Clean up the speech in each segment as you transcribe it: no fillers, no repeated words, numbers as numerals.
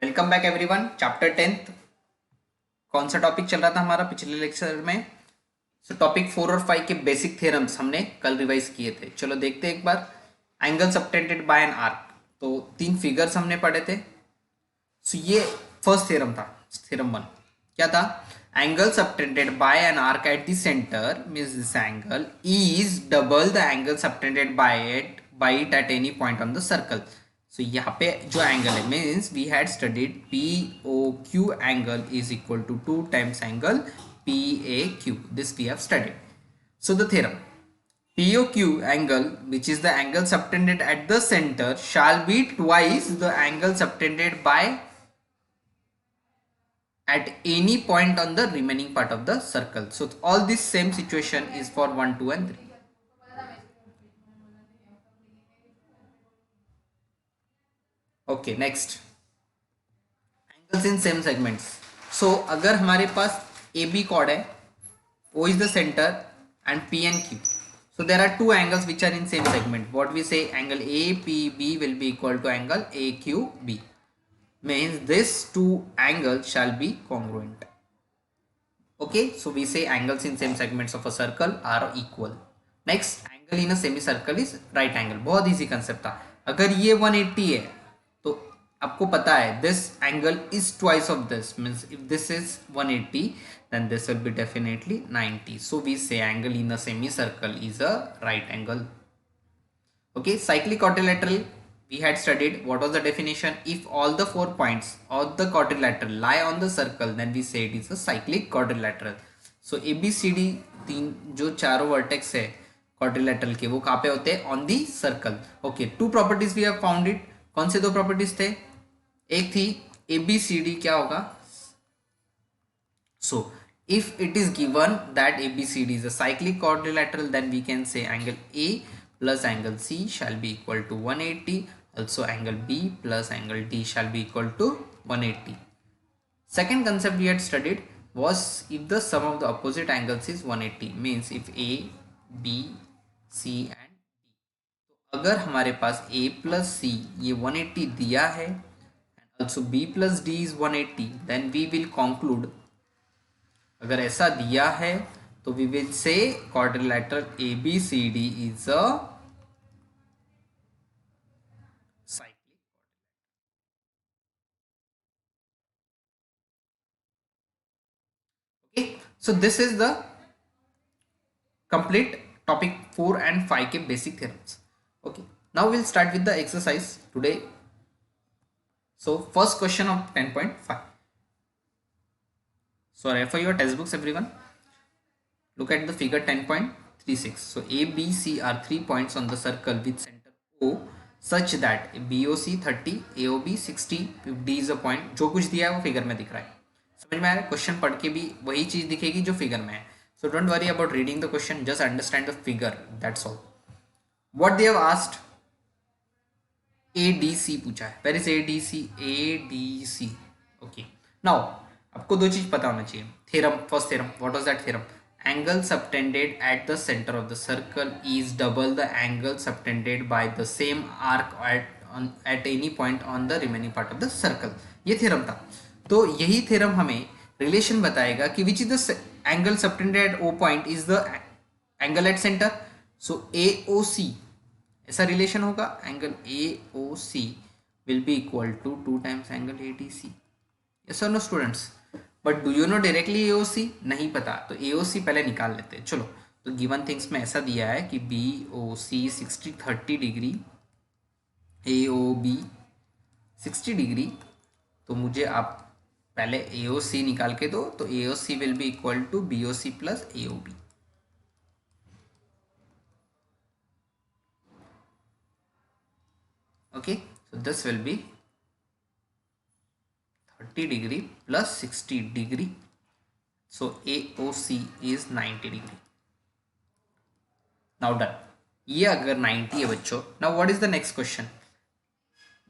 Welcome back everyone. Chapter 10th कौन सा topic चल रहा था हमारा पिछले लेक्चर में। टॉपिक 4 और 5 के बेसिक थ्योरम्स हमने कल रिवाइज किए थे। चलो देखते हैं एक बार। Angle subtended by an arc, तो तीन फिगर्स हमने पढ़े थे। ये फर्स्ट थ्योरम था, थ्योरम 1 क्या था? Angle subtended by an arc at the centre means this angle is double the angle subtended by it at any point on the circle. So यहाँ पे जो एंगल है means we had studied P O Q angle is equal to 2 times angle P A Q. This we have studied. So the theorem POQ angle, which is the angle subtended at the center, shall be twice the angle subtended by at any point on the remaining part of the circle. So all this same situation is for 1, 2 and 3. Okay, next. Angles in same segments. So अगर हमारे पास AB chord है, O is the center and P and Q. So there are two angles which are in same segment. What we say, angle APB will be equal to angle AQB. Means this two angles shall be congruent. Okay, so we say angles in same segments of a circle are equal. Next, angle in a semicircle is right angle. बहुत easy concept था। अगर ये 180 है तो आपको पता है this angle is twice of this, means if this is 180 then this will be definitely 90. So we say angle in a semicircle is a right angle. Okay, cyclic quadrilateral we had studied. What was the definition? If all the 4 points of the quadrilateral lie on the circle, then we say it is a cyclic quadrilateral. So ABCD तीन जो चारों vertex है quadrilateral के, वो कहाँ पे होते हैं? On the circle. Okay, two properties we have found it. कौन से दो प्रॉपर्टीज थे? एक थी ABCD क्या होगा? So if it is given that ABCD is a cyclic quadrilateral, then we can say angle A plus angle C shall be equal to 180. Also angle B plus angle D shall be equal to 180. Second concept we had studied was if the sum of the opposite angles is 180, means if A, B, C and D. तो अगर हमारे पास A plus C ये 180 दिया है and also B plus D is 180, then we will conclude, अगर ऐसा दिया है तो we will say quadrilateral ABCD is a cyclic. Okay, so this is the complete topic 4 and 5 के basic theorems. Okay, now will start with the exercise today. So first question of 10.5. so refer your textbooks everyone. Look at the figure 10.36. So A, B, C are 3 points on the circle with center O such that BOC 30, AOB 60, if D is a point. जो कुछ दिया है वो figure में दिख रहा है. समझ में आ रहा है? क्वेश्चन पढ़ के भी वही चीज दिखेगी जो फिगर में है. So don't worry about reading the question, just understand the figure, that's all. What they have asked, ADC पूछा है. Where is ADC? ADC. Okay. Now आपको दो चीज पता होना चाहिए. Theorem, first theorem, what was that theorem? Angle subtended at the center of the circle is double the angle subtended by the same arc at any point on the remaining part of the circle. ये theorem था. तो यही theorem हमें relation बताएगा कि which is the angle subtended at O point is the angle at centre. So AOC ऐसा relation होगा. Angle AOC will be equal to 2 times angle ADC. Yes और no students? But do you know directly AOC? नहीं पता तो AOC पहले निकाल लेते हैं. चलो, तो गिवन थिंग्स में ऐसा दिया है कि BOC 60-30 डिग्री, AOB 60 डिग्री. तो मुझे आप पहले AOC निकाल के दो. तो AOC will be equal to BOC plus AOB. Okay, so this will be 30 degree plus 60 degree. So AOC is 90 degree. Now done. ये अगर 90 है बच्चों, now what is the next question?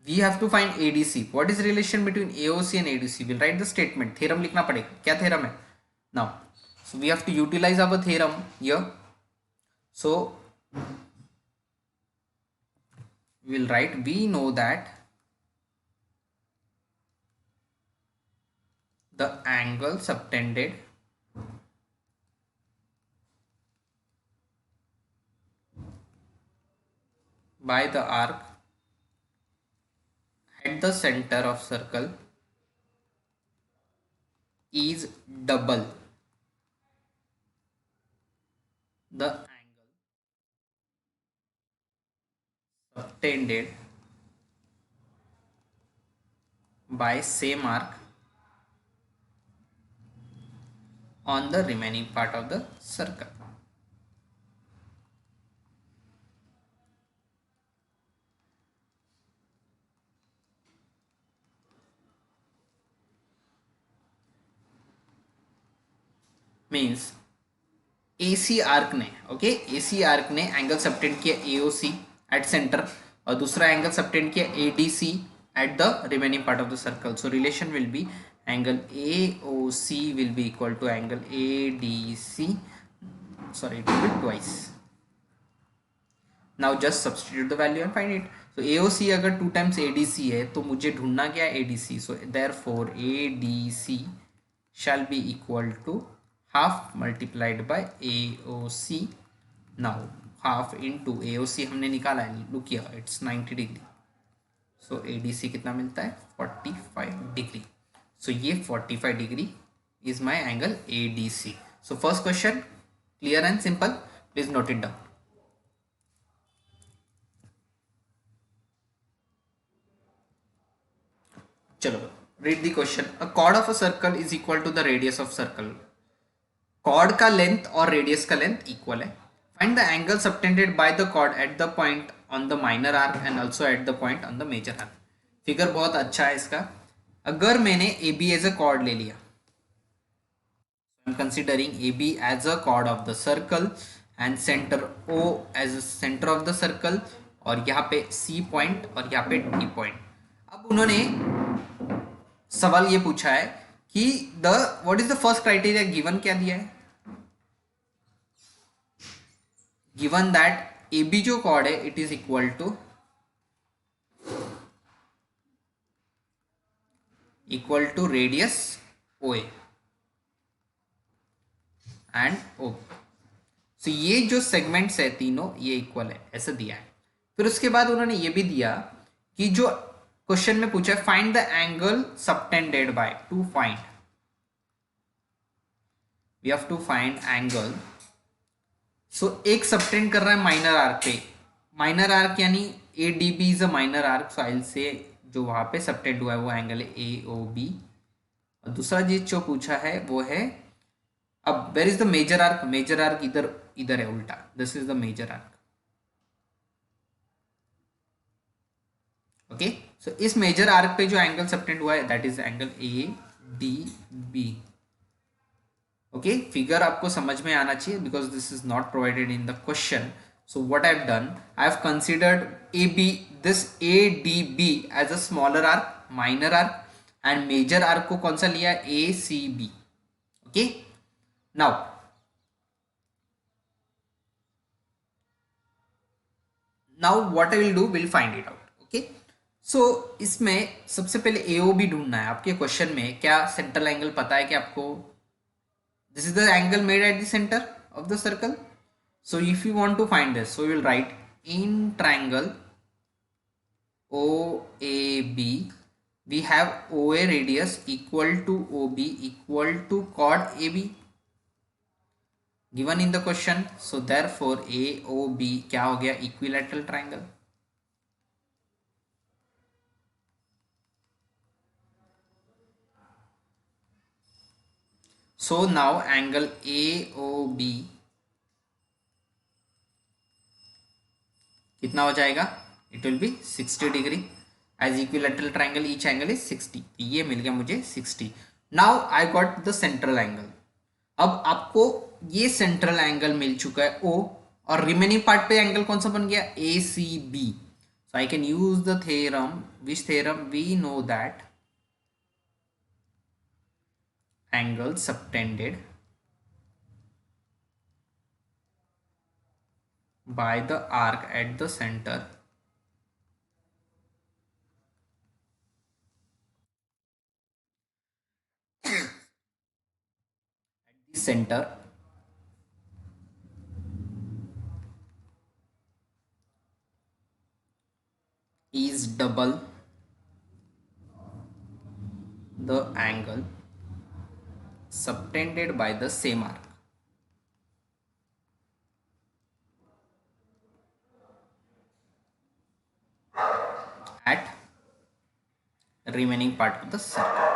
We have to find ADC. What is relation between AOC and ADC? We'll write the statement. Theorem लिखना पड़ेगा. क्या theorem है? Now, so we have to utilize our theorem here. So we will write, we know that the angle subtended by the arc at the center of circle is double the angle subtended by same arc on the remaining part of the circle. Means AC arc ने AC arc ने angle subtend किया AOC at centre और दूसरा angle subtend किया ADC at the remaining part of the circle. So relation will be angle AOC will be equal to angle ADC. Sorry, it will be twice. Now just substitute the value and find it. So AOC अगर 2 times ADC है तो मुझे ढूंढना क्या है ADC. So therefore ADC shall be equal to half multiplied by AOC. Now half into AOC हमने निकाला है, look here, it's 90 degree. So ADC कितना मिलता है 45 डिग्री. सो ये 45 degree is my angle ADC. So first question clear and simple, please note it down. चलो read the question. A chord of a circle is equal to the radius of circle. Chord का length और radius का length equal है. Find the angle subtended by the chord at the point on the minor arc and also at the point on the major arc. Figure बहुत अच्छा है इसका. अगर मैंने AB एज अ कॉर्ड ले लिया, I am considering AB as a chord of the circle and centre O as a centre of the circle और यहाँ पे C पॉइंट और यहाँ पे D पॉइंट. अब उन्होंने सवाल ये पूछा है कि the what is the first criteria given, क्या दिया है. गिवन दैट AB जो कॉर्ड है it is equal to radius OA and O. So ये जो सेगमेंट्स है तीनों ये इक्वल है, ऐसा दिया है. फिर उसके बाद उन्होंने ये भी दिया कि जो क्वेश्चन में पूछा है find the angle subtended by. To find we have to find angle. So एक सबटेंड कर रहा है माइनर आर्क पे. माइनर आर्क यानी ADB is a minor arc. So I say जो वहां पे सबटेंड हुआ है वो एंगल है AOB. और दूसरा चीज जो पूछा है वो है, अब where is the major arc. Major arc इधर इधर है उल्टा. This is the major arc. Okay. So इस मेजर आर्क पे जो एंगल सबटेंड हुआ है that is angle ADB. Okay. Figure आपको समझ में आना चाहिए because this is not provided in the question. So what I have done, I have considered AB this ADB as a smaller arc, minor arc, and major arc को कौन सा लिया ACB. Okay. now what I will do, will find it out. Okay. सो इसमें सबसे पहले AOB ढूंढना है. आपके क्वेश्चन में क्या सेंट्रल एंगल पता है कि आपको, this is the angle made at the centre of the circle. So if you want to find this, so you will write in triangle OAB we have OA radius equal to OB equal to chord AB given in the question. So therefore AOB क्या हो गया, equilateral triangle. So now angle AOB कितना हो जाएगा, it will be 60 degree. As equilateral triangle each angle is 60. ये मिल गया मुझे 60. Now I got the central angle. अब आपको ये सेंट्रल एंगल मिल चुका है O और रिमेनिंग पार्ट पे एंगल कौन सा बन गया ACB. So I can use the theorem. Which theorem? We know that angle subtended by the arc at the center center is double the angle subtended by the same arc at remaining part of the circle.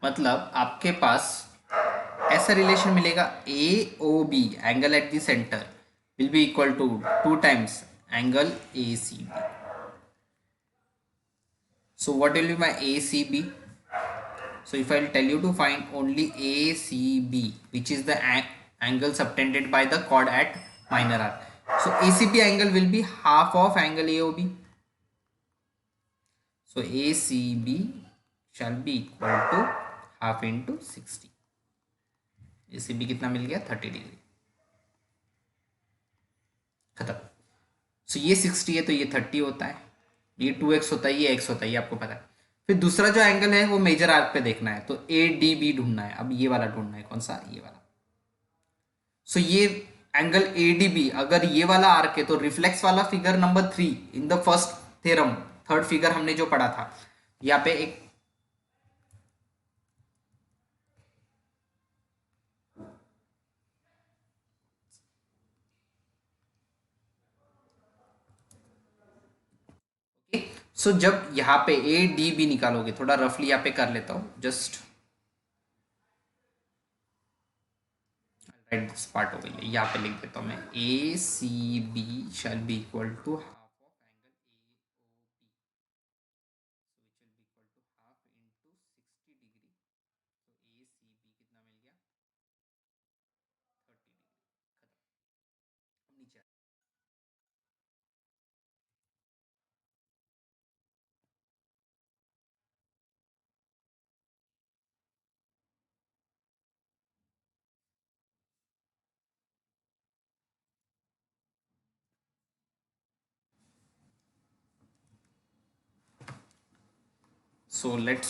मतलब आपके पास ऐसा relation मिलेगा A O B angle at the centre will be equal to 2 times angle A C B. So what will be my ACB? So if I'll tell you to find only ACB, which is the angle subtended by the chord at minor arc. So ACB angle will be half of angle AOB. So ACB shall be equal to half into 60. ACB कितना मिल गया 30 degree. खत्म. So ये 60 है तो ये 30 होता है, ये 2x होता है, ये x होता है, ये आपको पता है. फिर दूसरा जो एंगल है वो मेजर आर्क पे देखना है, तो ADB ढूंढना है. अब ये वाला ढूंढना है. कौन सा? ये वाला. सो ये एंगल ADB अगर ये वाला आर्क है तो रिफ्लेक्स वाला figure number 3 in the first theorem, third figure हमने जो पढ़ा था, यहाँ पे एक सो जब यहाँ पे ADB निकालोगे, थोड़ा रफली यहाँ पे कर लेता हूँ, जस्ट राइट दिस पार्ट हो गई है, यहाँ पे लिख देता हूँ मैं. ACB shall be equal to half of angle AOB, which will be equal to half into 60 degree. तो ACB कितना मिल गया 30 डिग्री. खत्म. नीचे सो लेट्स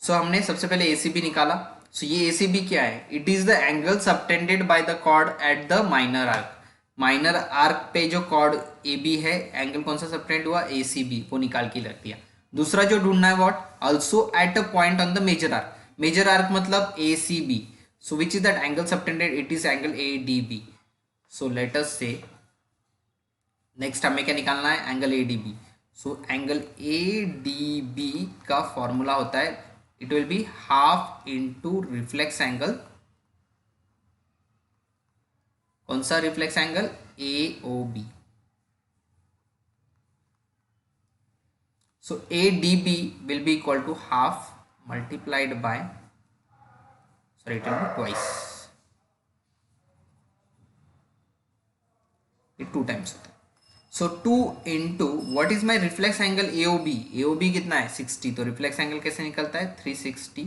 सो हमने सबसे पहले ACB निकाला. सो ये ACB क्या है? It is the angle subtended by the chord at the minor arc. Minor arc पे जो कॉर्ड AB है, एंगल कौन सा सबटेंड हुआ? ACB. वो निकाल के रख दिया. दूसरा जो ढूंढना है what? Also at a point on the major arc. Major arc मतलब ACB. So which is that angle subtended? It is angle ADB. So let us say next हमें क्या निकालना है? Angle ADB. So angle ADB का formula होता है, it will be half into reflex angle. कौन सा reflex angle? AOB. So ADB will be equal to half multiplied by, sorry, it will be twice. ये 2 times होता है. So 2 into what is my reflex angle AOB? AOB कितना है? 60. तो reflex angle कैसे निकलता है? 360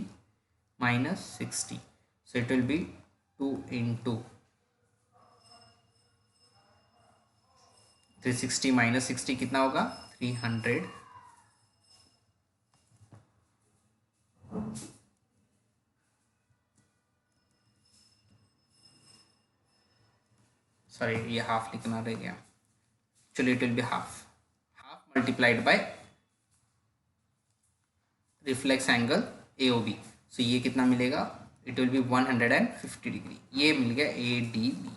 minus 60. So it will be 2 into 360 minus 60 कितना होगा? 300. सॉरी, ये हाफ लिखना रह गया. चलिए, it will be half multiplied by reflex angle AOB. So ये कितना मिलेगा? It will be 150 degree. ये मिल गया ADB.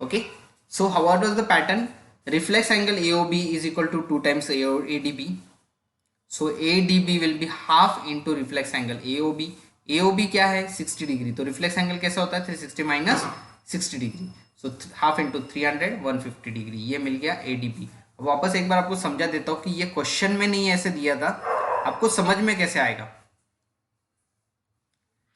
Okay. So how was the pattern? Reflex angle AOB is equal to 2 times ADB. So ADB will be half into reflex angle AOB. AOB क्या है? 60 degree. तो reflex angle कैसा होता है? 360 minus 60 degree. So half into 300, 150 degree. ये मिल गया ADB. अब वापस एक बार आपको समझा देता हूँ कि ये क्वेश्चन में नहीं ऐसे दिया था, आपको समझ में कैसे आएगा.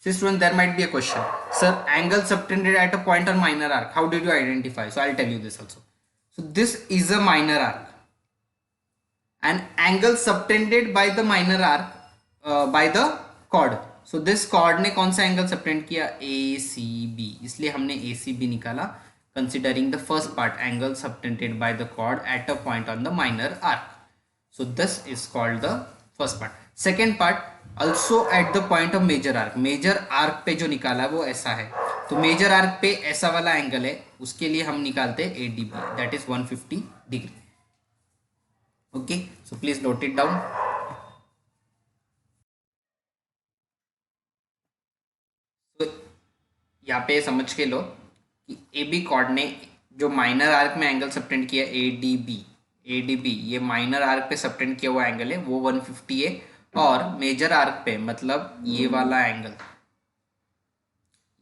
Student, there might be a question. Sir, angle subtended at a point on minor arc. How did you identify? So I'll tell you this also. So this is a minor arc. An angle subtended by the minor arc by the chord. So this chord ने कौन सा angle subtend किया? ACB. इसलिए हमने ACB निकाला. considering the first part, angle subtended by the chord at a point on the minor arc. So this is called the first part. Second part, also at the point of major arc. Major arc पे जो निकाला वो ऐसा है, तो major arc पे ऐसा वाला एंगल है, उसके लिए हम निकालते हैं ADB, that is 150 degree. Okay, so please note it down. तो यहाँ पे समझ के लो कि AB कॉर्ड ने जो माइनर आर्क में एंगल सबटेंड किया ADB, ये माइनर आर्क पे सबटेंड किया हुआ एंगल है, वो 150 है. और मेजर आर्क पे मतलब ये वाला एंगल,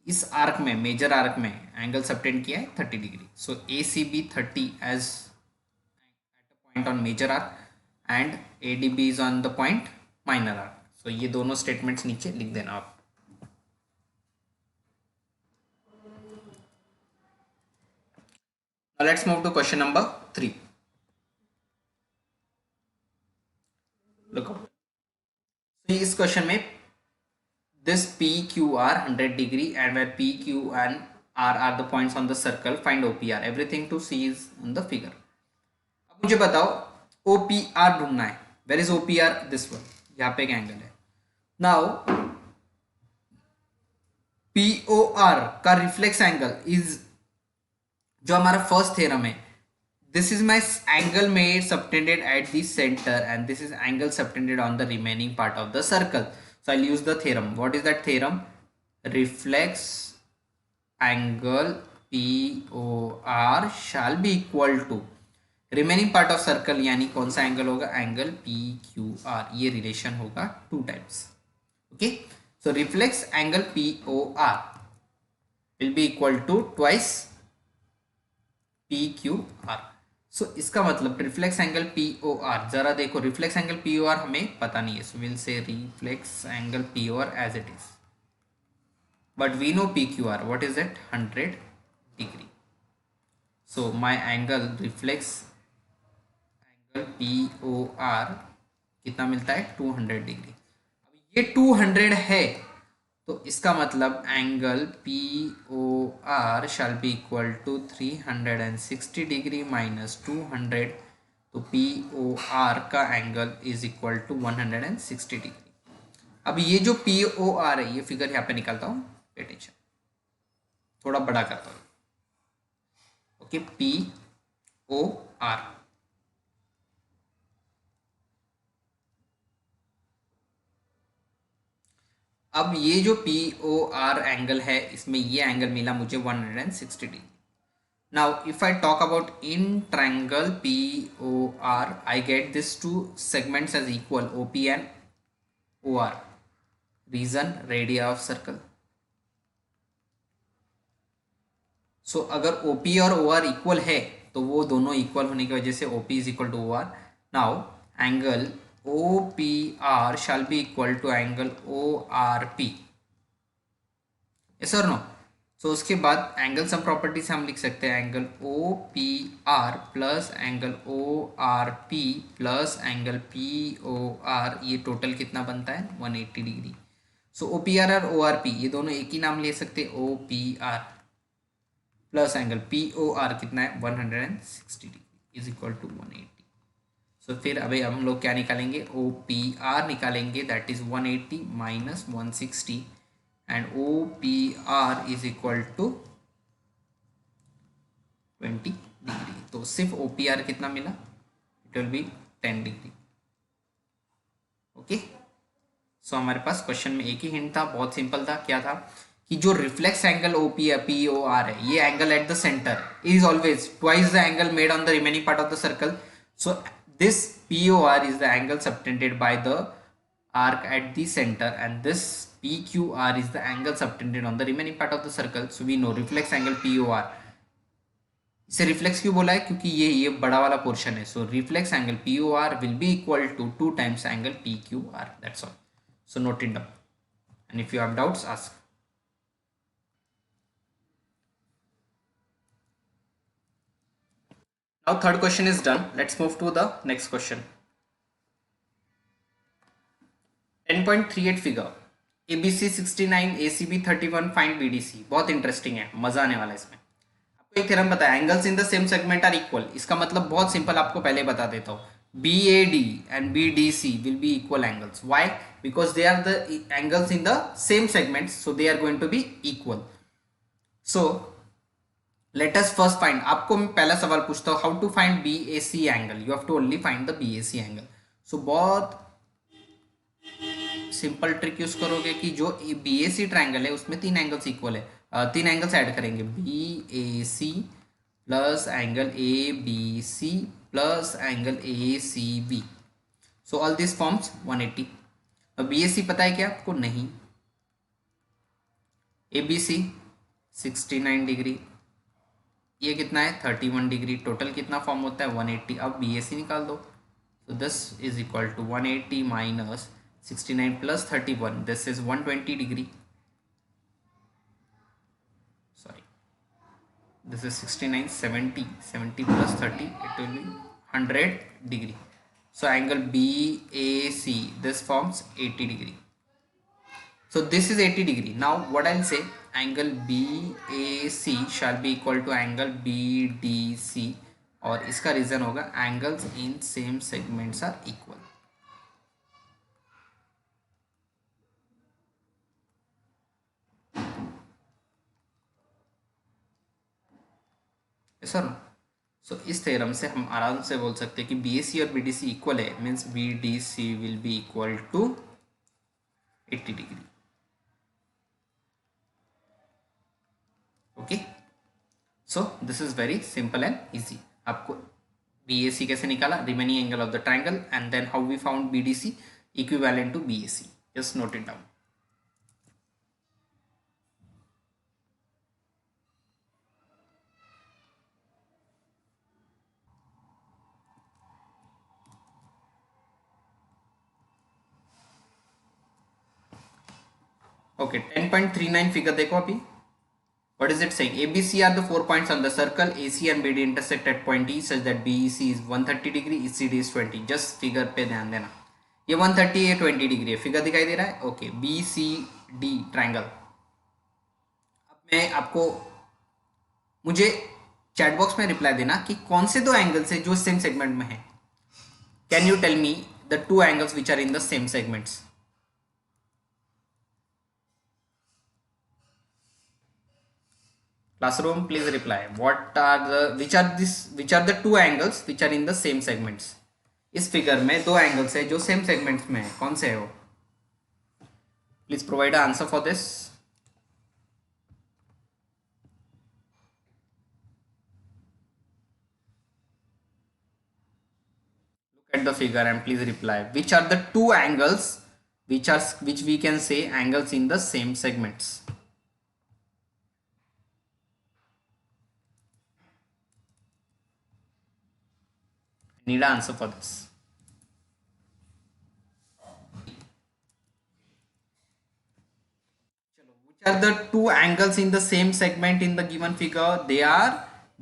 इस आर्क में, मेजर आर्क में एंगल सबटेंड किया है 30 degree. So ACB 30 as at a point on major arc and ADB is on the point minor arc. So ये दोनों स्टेटमेंट्स नीचे लिख देना आप. Now let's move to question number 3. Look out. So इस question में this PQR 100 degree and where PQ and R are the points on the circle, find OPR. Everything to see is in the figure. अब मुझे बताओ OPR ढूंढना है. Where is OPR? This one. यहाँ पे एक एंगल है. Now POR का रिफ्लेक्स एंगल इज जो हमारा फर्स्ट थ्योरम है, this is my angle made subtended at the center and this is angle subtended on the remaining part of the circle. So I'll use the theorem. What is that theorem? Reflex angle POR shall be equal to remaining part of circle, यानी कौन सा angle होगा? Angle PQR. ये relation होगा 2 times. Okay, so reflex angle POR will be equal to twice PQR. सो इसका मतलब reflex angle POR, जरा देखो रिफ्लेक्स एंगल POR हमें पता नहीं है, so will say reflex angle POR as it is, but we know PQR. What is it? 100 degree. So my angle reflex angle POR कितना मिलता है? 200 डिग्री. अब ये 200 है, तो इसका मतलब angle POR shall be equal to 360 degree minus 200. तो POR का angle is equal to 160 degree. अब ये जो POR है, ये फिगर यहाँ पे निकालता हूँ, पे अटेंशन, थोड़ा बड़ा करता हूँ. Okay, POR. अब ये जो POR एंगल है, इसमें ये एंगल मिला मुझे 160 degree. Now if I talk about in triangle POR, I get this two segments as equal, OP and OR. Reason radii of circle. So अगर OP और OR इक्वल है, तो वो दोनों इक्वल होने की वजह से OP is equal to OR. Now angle OPR shall be equal to angle ORP. yes or no? सो उसके बाद एंगल सम प्रॉपर्टी से हम लिख सकते हैं angle OPR plus angle ORP plus angle POR, ये टोटल कितना बनता है? 180 डिग्री. सो OPR और ORP ये दोनों एक ही नाम ले सकते हैं, OPR प्लस एंगल POR कितना है? 160 डिग्री इज इक्वल टू 180. तो फिर अभी हम लोग क्या निकालेंगे? OPR निकालेंगे, that is 180 minus 160 and OPR is equal to 20 degree. तो सिर्फ OPR कितना मिला? It will be 10 degree. Okay, so हमारे पास क्वेश्चन में एक ही हिंट था, बहुत सिंपल था. क्या था? कि जो रिफ्लेक्स एंगल POR है, ये angle at the centre is always twice the angle made on the remaining part of the circle. So this POR is the angle subtended by the arc at the center and this PQR is the angle subtended on the remaining part of the circle. So we know reflex angle POR, इसे reflex क्यों बोला है? क्योंकि ये बड़ा वाला portion है. So reflex angle POR will be equal to 2 times angle PQR. That's all. So note it down and if you have doubts ask. Now third question is done. Let's move to the next question. 10.38 figure. ABC 69, ACB 31, find BDC. बहुत interesting है, मजा आने वाला है इसमें. आपको एक theorem बताया, angles in the same segment are equal. इसका मतलब बहुत सिंपल, आपको पहले बता देता हूँ, BAD and BDC will be equal angles. Why? Because they are the angles in the same segments, so they are going to be equal. So let us first find, आपको मैं पहला सवाल पूछता हूँ, how to find BAC angle. You have to only find the BAC angle. So बहुत simple trick use करोगे कि जो BAC ट्राइंगल है उसमें तीन एंगल्स इक्वल है, तीन एंगल्स ऐड करेंगे, BAC plus angle ABC plus angle ACB। So all this forms 180। अब BAC पता है क्या आपको? नहीं। ABC 69 डिग्री, ये कितना है 31 डिग्री, टोटल कितना फॉर्म होता है 180। अब BAC निकाल दो, so this is equal to 180 minus 69 plus 31, this is 120 degree, sorry, this is 69, 70 plus 30, it will be 100 degree. So angle BAC, this forms 80 degree. So this is 80 degree. Now what I'll say, angle BAC shall be equal to angle BDC, और इसका reason होगा angles in same segments are equal. Sir so इस theorem से हम आराम से बोल सकते हैं कि BAC और BDC इक्वल है, means BDC will be equal to 80 degree. Okay, so this is very simple and easy. आपको BAC कैसे निकाला, remaining angle of the triangle, and then how we found BDC equivalent to BAC, just note it down. Okay, 10.39 figure देखो अभी। What is it saying? ABC are the 4 points on the circle. AC and BD intersect at point E such that BEC is 130 degree, ECD is 20. Just figure पे ध्यान देना, ये 130 ये 20 degree है, figure दिखाई दे रहा है। Okay, BCD triangle. अब मैं आपको, मुझे चैट बॉक्स में रिप्लाई देना कि कौन से दो एंगल्स है जो सेम सेगमेंट में है। Can you tell me the two angles which are in the same segments? Classroom, please reply. What are the which are the two angles which are in the same segments? इस figure में दो angles है जो same segments में है, कौन से है वो? Please provide answer for this. Look at the figure and please reply. Which are the two angles which we can say angles in the same segments? Need an answer for this. Which are the two angles in the same segment in the given figure? They are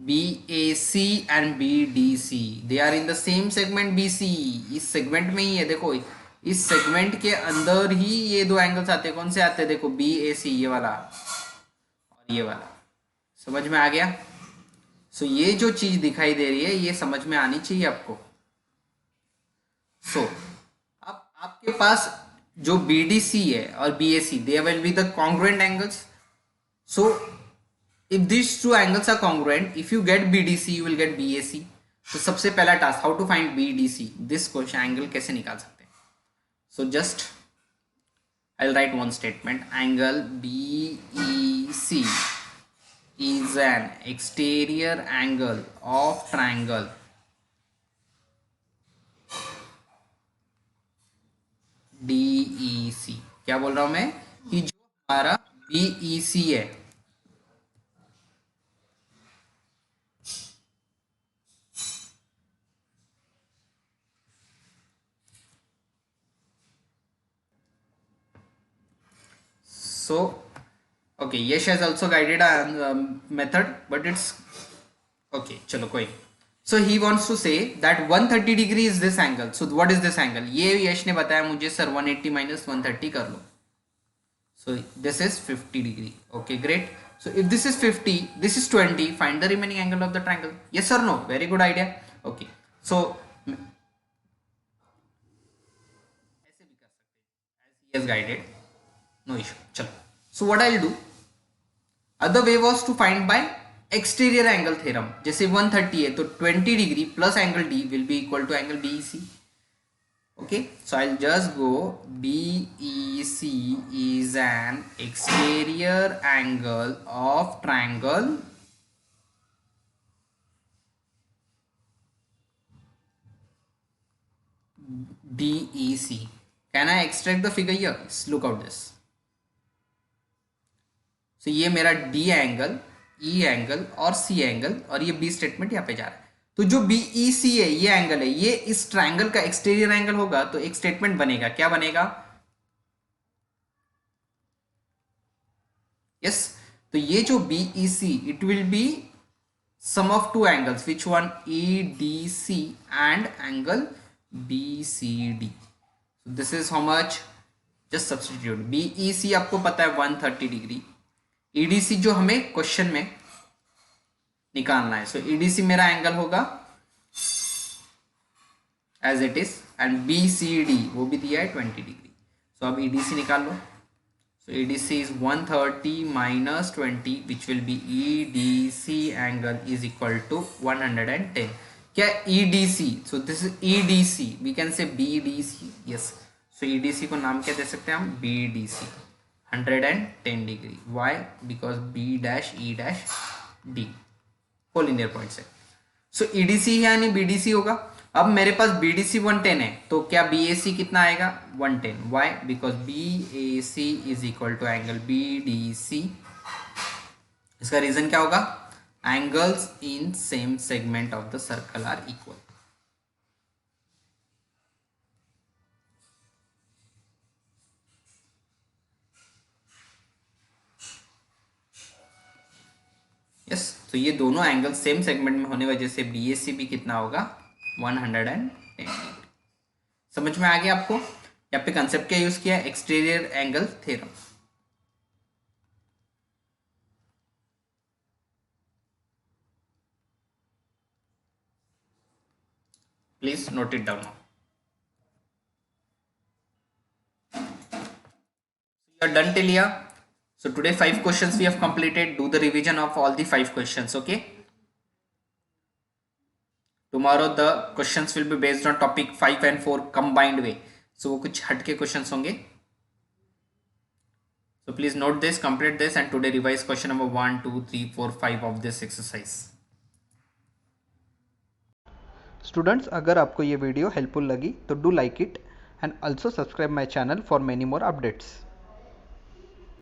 BAC and BDC. They are in the same segment BC. इस segment में ही है, देखो इस segment के अंदर ही ये दो angles आते हैं। कौन से आते हैं? देखो BAC, ये वाला और ये वाला। समझ में आ गया? सो ये जो चीज दिखाई दे रही है ये समझ में आनी चाहिए आपको। सो अब आपके पास जो BDC है और BAC, they will be the congruent angles. So if these two angles are congruent, if you get BDC you will get BAC. तो सबसे पहला task, how to find BDC, this question angle कैसे निकाल सकते हैं? So just I will write one statement, angle BEC is an exterior angle of triangle DEC। क्या बोल रहा हूं मैं कि जो हमारा BEC है, so okay, Yesh has also guided a method, but it's okay, चलो कोई। So he wants to say that 130 degree is this angle. So what is this angle? ये यश ने बताया मुझे, सर 180 minus 130 कर लो। So this is 50 degree. Okay, great. So if this is 50, this is 20, find the remaining angle of the triangle. Yes or no? Very good idea. Okay. So ऐसे भी कर सकते हैं, as he has guided. No issue. चलो. So what I'll do? Other way was to find by exterior angle theorem. जैसे 130 है तो 20 degree plus angle D will be equal to angle BEC. Okay, so I'll just go BEC is an exterior angle of triangle BEC. Can I extract the figure here? Yes, look out this. So ये मेरा D angle, E angle और C angle और ये B statement यहाँ पे जा रहा है. तो जो BEC है ये एंगल है, ये इस ट्रायंगल का एक्सटीरियर एंगल होगा तो एक स्टेटमेंट बनेगा. क्या बनेगा? यस, तो ये जो BEC it will B sum of two angles. Which one? EDC and angle BCD. So this is how much? Just substitute. BEC आपको पता है 130 डिग्री. EDC जो हमें क्वेश्चन में निकालना है. सो EDC मेरा एंगल होगा as it is and BCD वो भी दिया है 20 डिग्री. सो अब EDC निकाल लो. So EDC is 130 minus 20 which will be EDC angle is equal to 110. क्या EDC? So this is EDC. We can say BDC. Yes. So EDC को नाम क्या दे सकते हैं हम? BDC. 110 degree. Why? Because B dash E dash D collinear points है. So EDC है यानी BDC होगा. अब मेरे पास BDC 110 है तो क्या BAC कितना आएगा? 110. Why? Because BAC is equal to angle BDC. इसका रीजन क्या होगा? Angles in same segment of the circle are equal. Yes, तो ये दोनों एंगल सेम सेगमेंट में होने वजह से BAC भी कितना होगा? 110 डिग्री. समझ में आ गया आपको? यहाँ पे कंसेप्ट क्या यूज किया? Exterior angle theorem. Please note it down. You are done till here. So today 5 questions we have completed. Do the revision of all the 5 questions. Okay. Tomorrow the questions will be based on topic 5 and 4 combined way. So वो कुछ हटके questions होंगे. So please note this, complete this, and today revise question number 1, 2, 3, 4, 5 of this exercise. Students, अगर आपको ये video helpful लगी तो do like it and also subscribe my channel for many more updates.